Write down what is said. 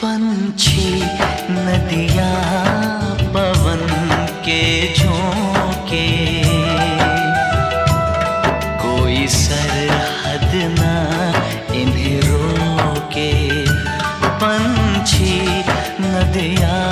पंछी नदियाँ पवन के झोंके, कोई सरहद ना इन्हें रोके। पंछी नदियाँ